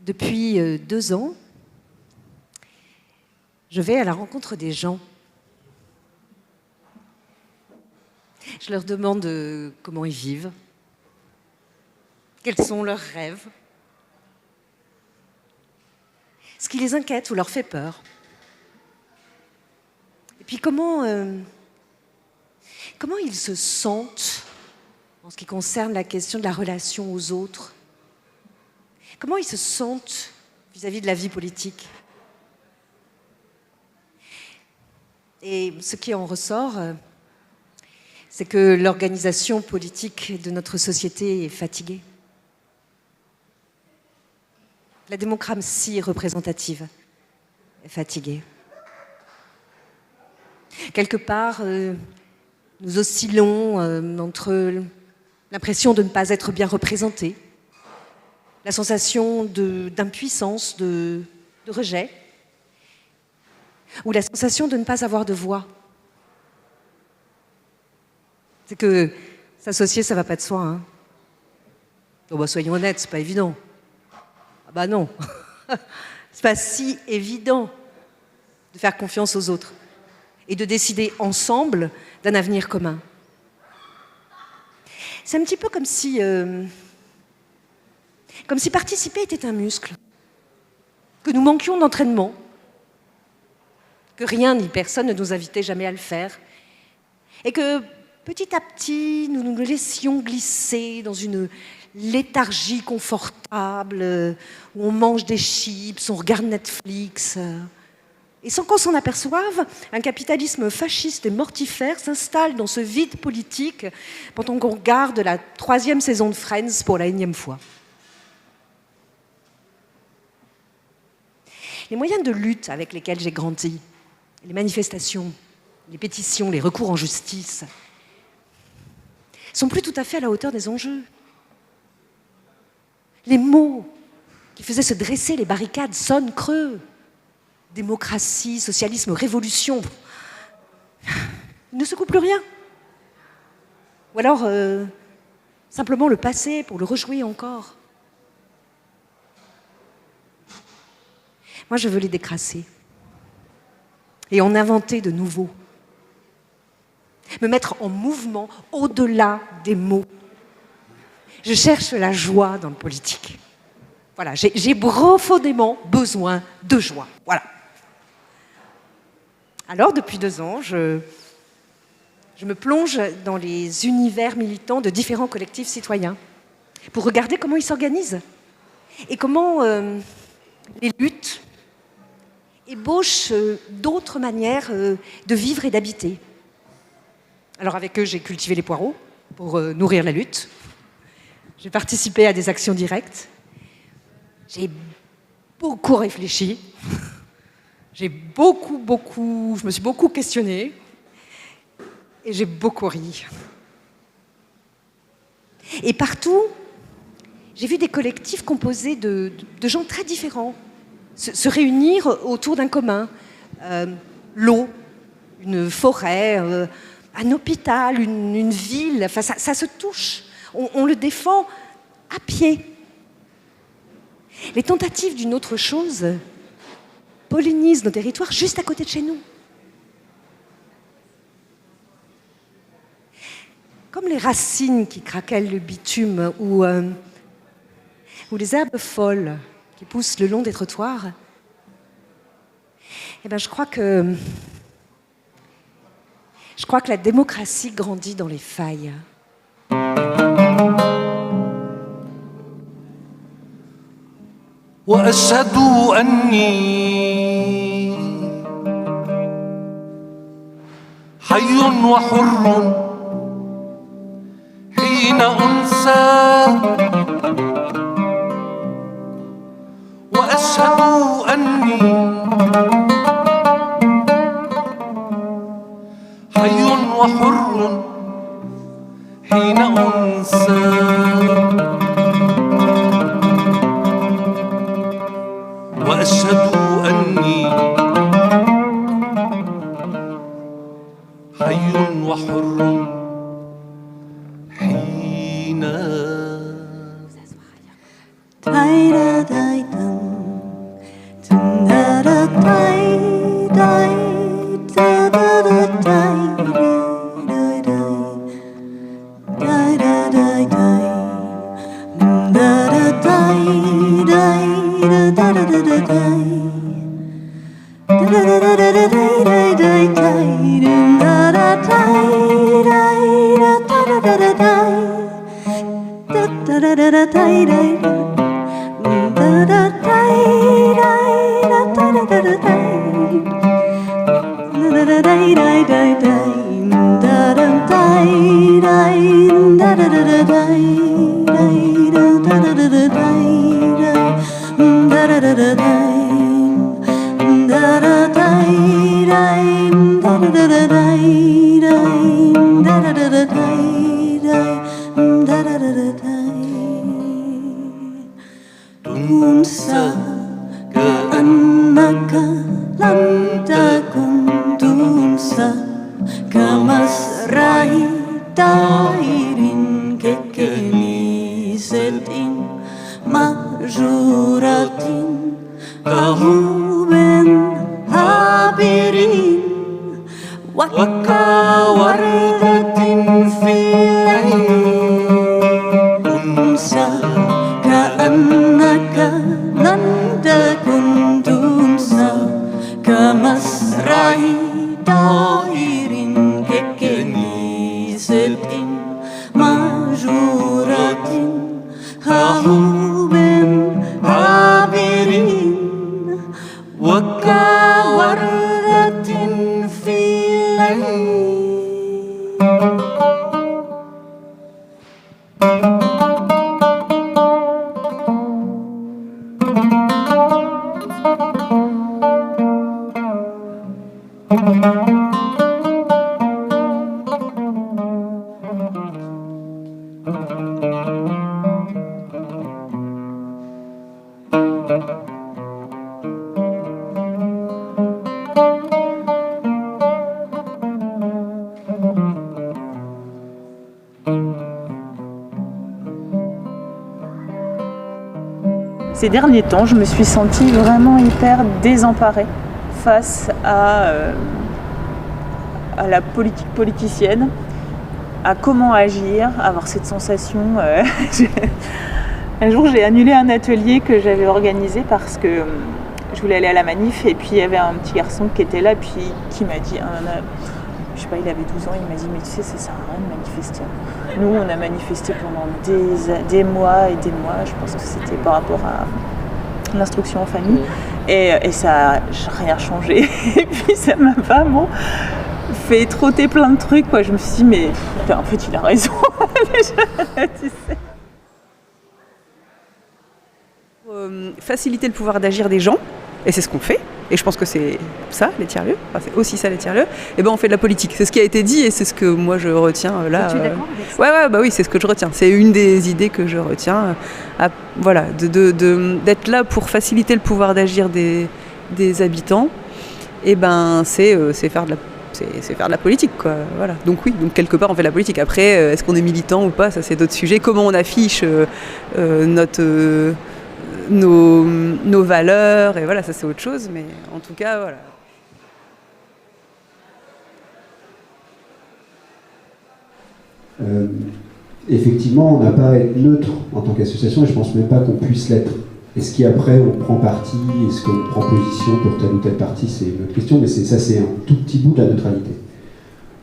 Depuis 2 ans, je vais à la rencontre des gens. Je leur demande comment ils vivent, quels sont leurs rêves, ce qui les inquiète ou leur fait peur. Et puis comment ils se sentent en ce qui concerne la question de la relation aux autres. Comment ils se sentent vis-à-vis de la vie politique. Et ce qui en ressort, c'est que l'organisation politique de notre société est fatiguée. La démocratie représentative est fatiguée. Quelque part, nous oscillons entre l'impression de ne pas être bien représentés, la sensation d'impuissance, de rejet, ou la sensation de ne pas avoir de voix. C'est que s'associer, ça ne va pas de soi. Hein. Oh bah, soyons honnêtes, c'est pas évident. Ah bah non, c'est pas si évident de faire confiance aux autres et de décider ensemble d'un avenir commun. C'est un petit peu comme si participer était un muscle, que nous manquions d'entraînement, que rien ni personne ne nous invitait jamais à le faire, et que petit à petit, nous nous laissions glisser dans une léthargie confortable, où on mange des chips, on regarde Netflix. Et sans qu'on s'en aperçoive, un capitalisme fasciste et mortifère s'installe dans ce vide politique pendant qu'on regarde la 3e saison de Friends pour la 1e fois. Les moyens de lutte avec lesquels j'ai grandi, les manifestations, les pétitions, les recours en justice, sont plus tout à fait à la hauteur des enjeux. Les mots qui faisaient se dresser les barricades sonnent creux. Démocratie, socialisme, révolution. Il ne secoue plus rien. Ou alors, simplement le passé pour le rejouer encore. Moi, je veux les décrasser et en inventer de nouveaux. Me mettre en mouvement au-delà des mots. Je cherche la joie dans le politique. Voilà, j'ai profondément besoin de joie. Voilà. Alors, depuis 2 ans, je me plonge dans les univers militants de différents collectifs citoyens pour regarder comment ils s'organisent et comment les luttes ébauchent d'autres manières de vivre et d'habiter. Alors avec eux, j'ai cultivé les poireaux pour nourrir la lutte. J'ai participé à des actions directes. J'ai beaucoup réfléchi. Je me suis beaucoup questionnée. Et j'ai beaucoup ri. Et partout, j'ai vu des collectifs composés de gens très différents se réunir autour d'un commun. L'eau, une forêt, un hôpital, une ville, enfin, ça se touche. On le défend à pied. Les tentatives d'une autre chose pollinisent nos territoires juste à côté de chez nous. Comme les racines qui craquellent le bitume ou les herbes folles qui poussent le long des trottoirs, eh ben, je crois que la démocratie grandit dans les failles. وأشهد أني حي وحر حين أنسى وأشهد أني حي وحر حين أنسى وأشهد أني حي وحر حين تنسى كأنك لم تكن تنسى كمسرح طائر ككنيسة مهجورة كهوب عابر وكوردة في الليل تنسى كأنك لم تكن تنسى كمسرح طائر ككنيسة مهجورة كهوب عابر وكوردة في الليل. Ces derniers temps, je me suis sentie vraiment hyper désemparée face à la politique politicienne, à comment agir, avoir cette sensation. Un jour, j'ai annulé un atelier que j'avais organisé parce que je voulais aller à la manif et puis il y avait un petit garçon qui était là puis qui m'a dit, je sais pas, il avait 12 ans, il m'a dit mais tu sais, ça sert à rien de manifester. Nous, on a manifesté pendant des mois et des mois, je pense que c'était par rapport à l'instruction en famille et ça n'a rien changé. Et puis ça m'a vraiment fait trotter plein de trucs, quoi. Je me suis dit mais en fait il a raison. Tu sais. Faciliter le pouvoir d'agir des gens, et c'est ce qu'on fait, et je pense que c'est ça les tiers-lieux, enfin, c'est aussi ça les tiers-lieux, et ben on fait de la politique, c'est ce qui a été dit et c'est ce que moi je retiens là. Tu es d'accord avec ça ? Ouais, bah oui, c'est ce que je retiens, c'est une des idées que je retiens, voilà, d'être là pour faciliter le pouvoir d'agir des habitants, et ben c'est faire de la c'est faire de la politique, quoi. Voilà. Donc oui, donc quelque part on fait de la politique. Après, est-ce qu'on est militant ou pas, ça c'est d'autres sujets. Comment on affiche nos valeurs, et voilà, ça c'est autre chose, mais en tout cas, voilà. Effectivement, on n'a pas à être neutre en tant qu'association, et je pense même pas qu'on puisse l'être. Est-ce qu'après on prend parti, est-ce qu'on prend position pour telle ou telle partie, c'est une autre question, mais ça c'est un tout petit bout de la neutralité.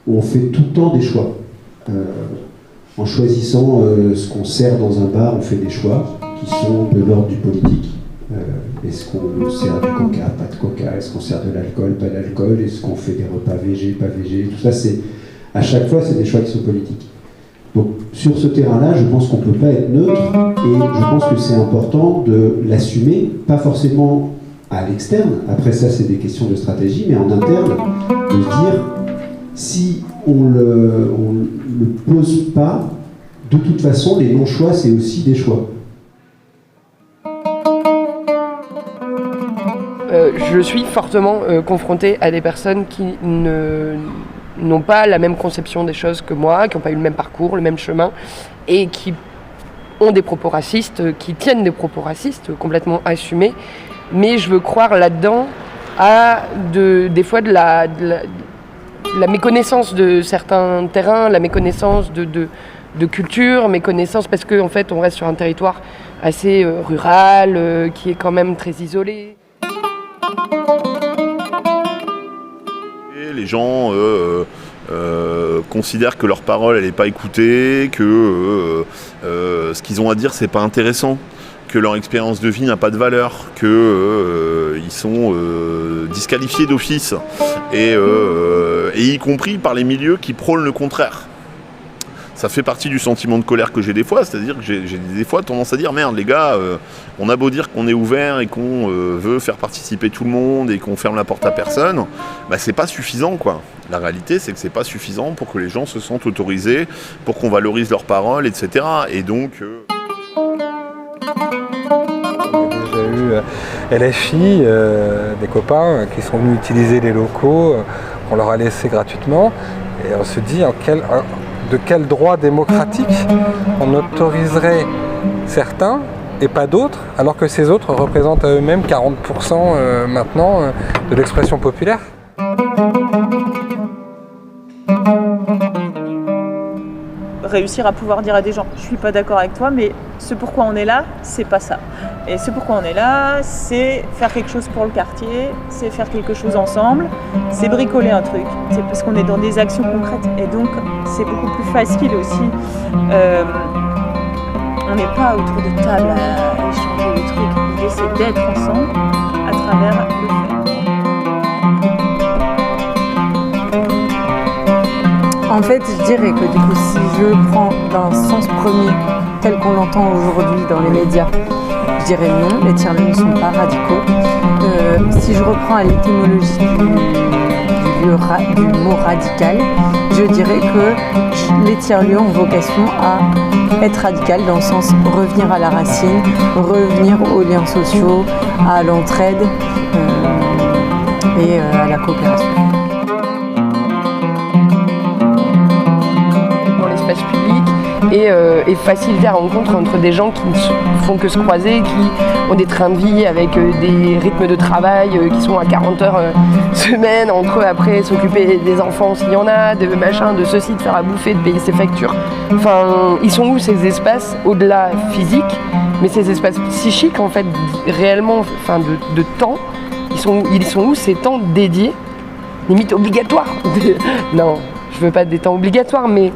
On fait tout le temps des choix. En choisissant ce qu'on sert dans un bar, on fait des choix qui sont de l'ordre du politique. Est-ce qu'on sert du coca, pas de coca? Est-ce qu'on sert de l'alcool, pas d'alcool? Est-ce qu'on fait des repas végé, pas végé? Tout ça, à chaque fois, c'est des choix qui sont politiques. Donc, sur ce terrain-là, je pense qu'on ne peut pas être neutre, et je pense que c'est important de l'assumer, pas forcément à l'externe, après ça, c'est des questions de stratégie, mais en interne, de se dire, si on le pose pas, de toute façon, les non-choix, c'est aussi des choix. Je suis fortement confrontée à des personnes qui n'ont pas la même conception des choses que moi, qui n'ont pas eu le même parcours, le même chemin, et qui ont des propos racistes, qui tiennent des propos racistes complètement assumés. Mais je veux croire là-dedans à des fois de la méconnaissance de certains terrains, la méconnaissance de culture, méconnaissance parce qu'en fait on reste sur un territoire assez rural, qui est quand même très isolé. Et les gens considèrent que leur parole elle n'est pas écoutée, que ce qu'ils ont à dire c'est pas intéressant, que leur expérience de vie n'a pas de valeur, qu'ils sont disqualifiés d'office, et y compris par les milieux qui prônent le contraire. Ça fait partie du sentiment de colère que j'ai des fois, c'est-à-dire que j'ai des fois tendance à dire merde les gars, on a beau dire qu'on est ouvert et qu'on veut faire participer tout le monde et qu'on ferme la porte à personne, bah c'est pas suffisant quoi. La réalité c'est que c'est pas suffisant pour que les gens se sentent autorisés, pour qu'on valorise leurs paroles, etc. Et donc... J'ai déjà eu LFI, des copains qui sont venus utiliser les locaux, qu'on leur a laissé gratuitement, et on se dit de quel droit démocratique on autoriserait certains et pas d'autres, alors que ces autres représentent à eux-mêmes 40% maintenant de l'expression populaire. Réussir à pouvoir dire à des gens je suis pas d'accord avec toi, mais ce pourquoi on est là, c'est pas ça. Et ce pourquoi on est là, c'est faire quelque chose pour le quartier, c'est faire quelque chose ensemble, c'est bricoler un truc. C'est parce qu'on est dans des actions concrètes et donc c'est beaucoup plus facile aussi. On n'est pas autour de table à échanger les trucs. L'idée c'est d'être ensemble à travers le fait. En fait, je dirais que du coup, si je prends d'un sens premier, tel qu'on l'entend aujourd'hui dans les médias, je dirais non, les tiers-lieux ne sont pas radicaux. Si je reprends à l'étymologie du mot radical, je dirais que les tiers-lieux ont vocation à être radical dans le sens revenir à la racine, revenir aux liens sociaux, à l'entraide et à la coopération. Et faciliter la rencontre entre des gens qui ne font que se croiser, qui ont des trains de vie avec des rythmes de travail qui sont à 40 heures semaine, entre eux après s'occuper des enfants s'il y en a, de machin, de ceci, de faire à bouffer, de payer ses factures. Enfin, ils sont où ces espaces au-delà physique, mais ces espaces psychiques en fait, réellement, enfin de temps, ils sont où ces temps dédiés, limite obligatoires. Non, je veux pas des temps obligatoires, mais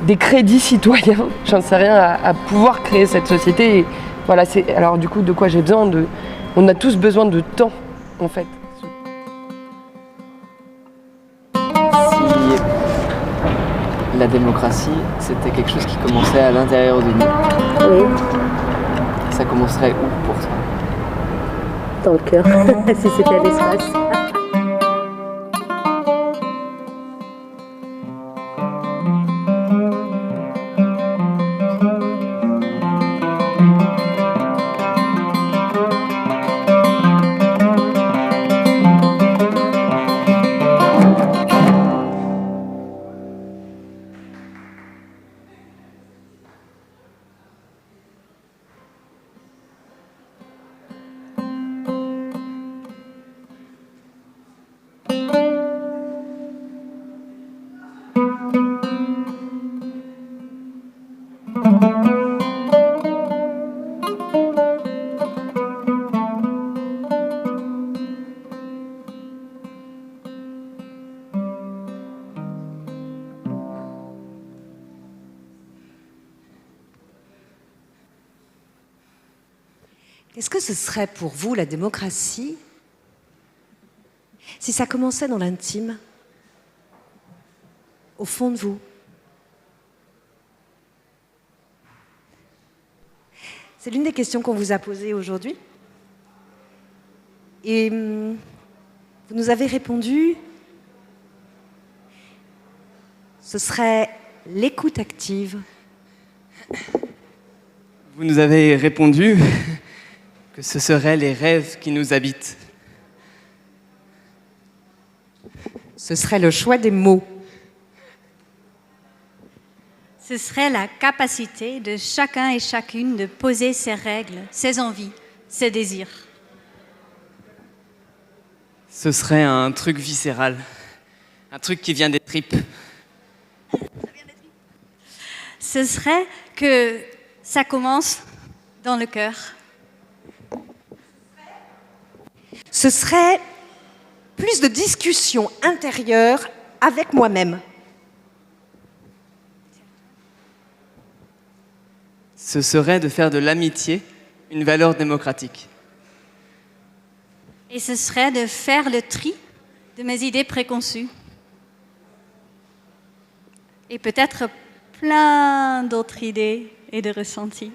des crédits citoyens, j'en sais rien, à pouvoir créer cette société. Et voilà, alors du coup, de quoi j'ai besoin on a tous besoin de temps, en fait. Si la démocratie, c'était quelque chose qui commençait à l'intérieur de nous, Oui, ça commencerait où pour toi? dans le cœur, si c'était à l'espace. Qu'est-ce que ce serait pour vous, la démocratie, si ça commençait dans l'intime, au fond de vous? C'est l'une des questions qu'on vous a posées aujourd'hui. Et vous nous avez répondu, ce serait l'écoute active. Vous nous avez répondu que ce seraient les rêves qui nous habitent. Ce serait le choix des mots. Ce serait la capacité de chacun et chacune de poser ses règles, ses envies, ses désirs. Ce serait un truc viscéral, un truc qui vient des tripes. Ce serait que ça commence dans le cœur. Ce serait plus de discussions intérieures avec moi-même. ce serait de faire de l'amitié une valeur démocratique. Et ce serait de faire le tri de mes idées préconçues. Et peut-être plein d'autres idées et de ressentis.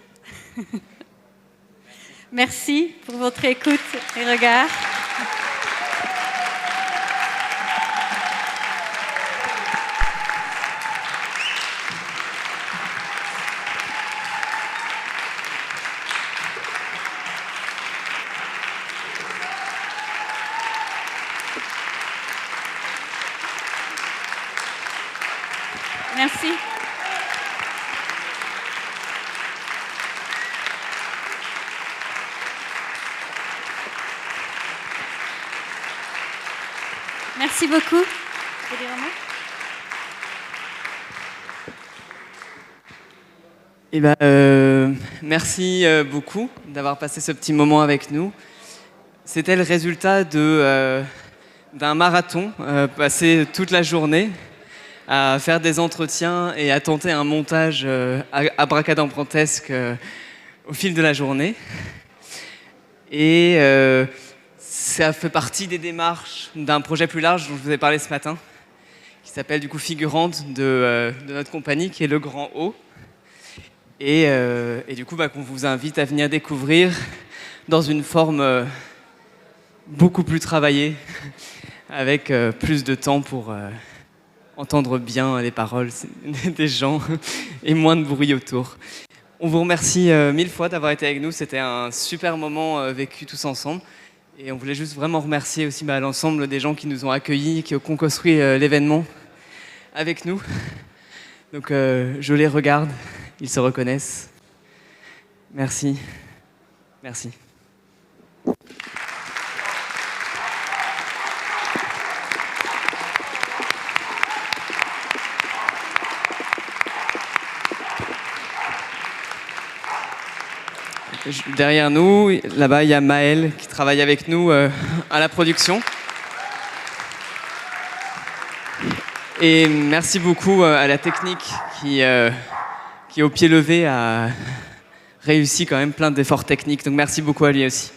Merci pour votre écoute et regard. Merci. Merci beaucoup. Vous voulez dire un mot ? Eh ben, merci beaucoup d'avoir passé ce petit moment avec nous. C'était le résultat d'un marathon, passé toute la journée à faire des entretiens et à tenter un montage abracadabrantesque au fil de la journée. Et ça fait partie des démarches d'un projet plus large dont je vous ai parlé ce matin, qui s'appelle du coup Figurante de notre compagnie, qui est Le Grand O. Et du coup, qu'on vous invite à venir découvrir dans une forme beaucoup plus travaillée, avec plus de temps pour entendre bien les paroles des gens et moins de bruit autour. On vous remercie 1000 fois d'avoir été avec nous. C'était un super moment vécu tous ensemble. Et on voulait juste vraiment remercier aussi l'ensemble des gens qui nous ont accueillis, qui ont construit l'événement avec nous. Donc je les regarde, ils se reconnaissent. Merci. Merci. Derrière nous, là-bas, il y a Maëlle qui travaille avec nous à la production. Et merci beaucoup à la technique qui au pied levé, a réussi quand même plein d'efforts techniques. Donc merci beaucoup à lui aussi.